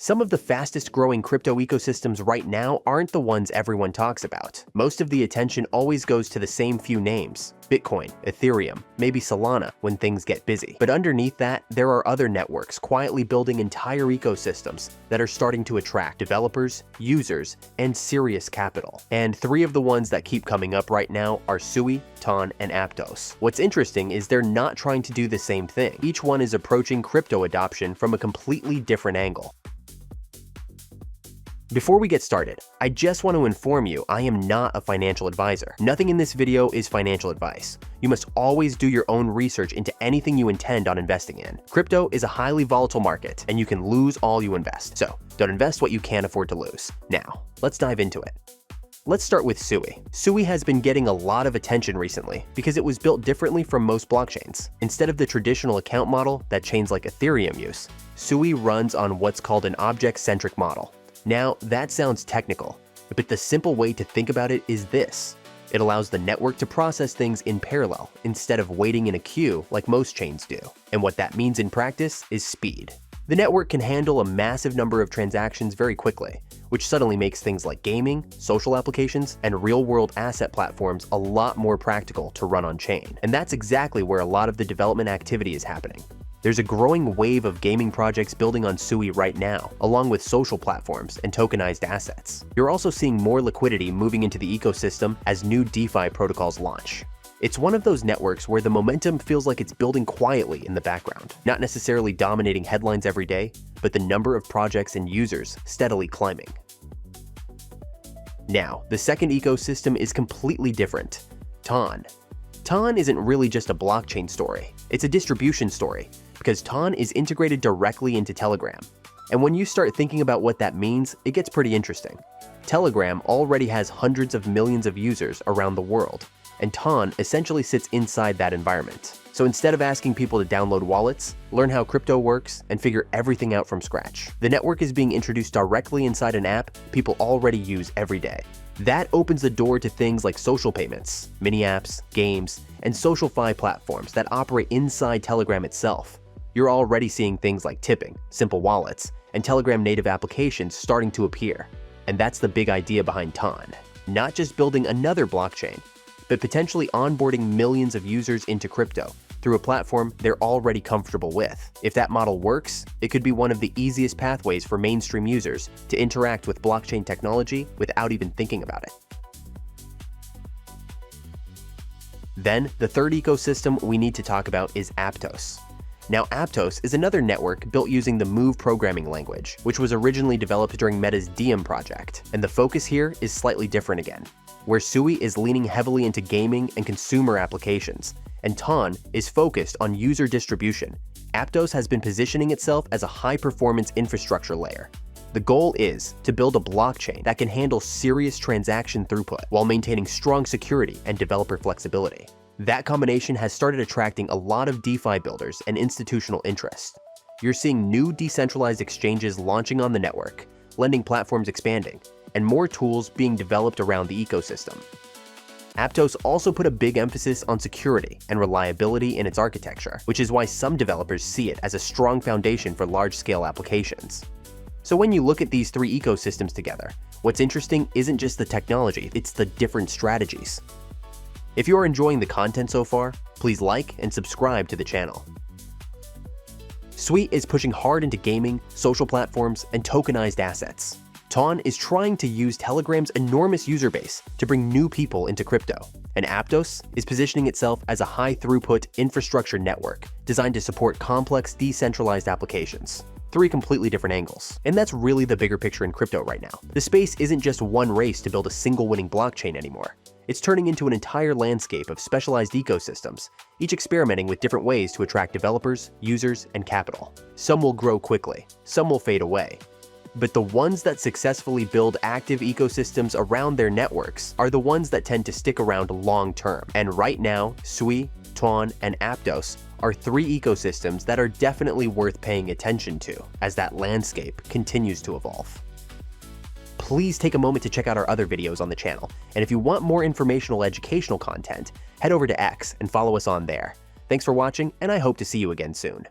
Some of the fastest growing crypto ecosystems right now aren't the ones everyone talks about. Most of the attention always goes to the same few names: Bitcoin, Ethereum, maybe Solana when things get busy. But underneath that, there are other networks quietly building entire ecosystems that are starting to attract developers, users, and serious capital. And three of the ones that keep coming up right now are Sui, Ton, and Aptos. What's interesting is they're not trying to do the same thing. Each one is approaching crypto adoption from a completely different angle. Before we get started, I just want to inform you I am not a financial advisor. Nothing in this video is financial advice. You must always do your own research into anything you intend on investing in. Crypto is a highly volatile market, and you can lose all you invest. So, don't invest what you can't afford to lose. Now, let's dive into it. Let's start with Sui. Sui has been getting a lot of attention recently because it was built differently from most blockchains. Instead of the traditional account model that chains like Ethereum use, Sui runs on what's called an object-centric model. Now, that sounds technical, but the simple way to think about it is this. It allows the network to process things in parallel instead of waiting in a queue like most chains do. And what that means in practice is speed. The network can handle a massive number of transactions very quickly, which suddenly makes things like gaming, social applications, and real-world asset platforms a lot more practical to run on-chain. And that's exactly where a lot of the development activity is happening. There's a growing wave of gaming projects building on Sui right now, along with social platforms and tokenized assets. You're also seeing more liquidity moving into the ecosystem as new DeFi protocols launch. It's one of those networks where the momentum feels like it's building quietly in the background, not necessarily dominating headlines every day, but the number of projects and users steadily climbing. Now, the second ecosystem is completely different: Ton. Ton isn't really just a blockchain story, it's a distribution story, because Ton is integrated directly into Telegram. And when you start thinking about what that means, it gets pretty interesting. Telegram already has hundreds of millions of users around the world, and Ton essentially sits inside that environment. So instead of asking people to download wallets, learn how crypto works, and figure everything out from scratch, the network is being introduced directly inside an app people already use every day. That opens the door to things like social payments, mini apps, games, and social-fi platforms that operate inside Telegram itself. You're already seeing things like tipping, simple wallets, and Telegram native applications starting to appear. And that's the big idea behind Ton. Not just building another blockchain, but potentially onboarding millions of users into crypto through a platform they're already comfortable with. If that model works, it could be one of the easiest pathways for mainstream users to interact with blockchain technology without even thinking about it. Then, the third ecosystem we need to talk about is Aptos. Now, Aptos is another network built using the Move programming language, which was originally developed during Meta's Diem project. And the focus here is slightly different again, where Sui is leaning heavily into gaming and consumer applications, and Ton is focused on user distribution. Aptos has been positioning itself as a high-performance infrastructure layer. The goal is to build a blockchain that can handle serious transaction throughput while maintaining strong security and developer flexibility. That combination has started attracting a lot of DeFi builders and institutional interest. You're seeing new decentralized exchanges launching on the network, lending platforms expanding, and more tools being developed around the ecosystem. Aptos also put a big emphasis on security and reliability in its architecture, which is why some developers see it as a strong foundation for large-scale applications. So when you look at these three ecosystems together, what's interesting isn't just the technology, it's the different strategies. If you are enjoying the content so far, please like and subscribe to the channel. Sui is pushing hard into gaming, social platforms, and tokenized assets. Ton is trying to use Telegram's enormous user base to bring new people into crypto. And Aptos is positioning itself as a high-throughput infrastructure network designed to support complex decentralized applications. Three completely different angles. And that's really the bigger picture in crypto right now. The space isn't just one race to build a single winning blockchain anymore. It's turning into an entire landscape of specialized ecosystems, each experimenting with different ways to attract developers, users, and capital. Some will grow quickly, some will fade away. But the ones that successfully build active ecosystems around their networks are the ones that tend to stick around long term. And right now, Sui, Ton, and Aptos are three ecosystems that are definitely worth paying attention to as that landscape continues to evolve. Please take a moment to check out our other videos on the channel, and if you want more informational educational content, head over to X and follow us on there. Thanks for watching, and I hope to see you again soon.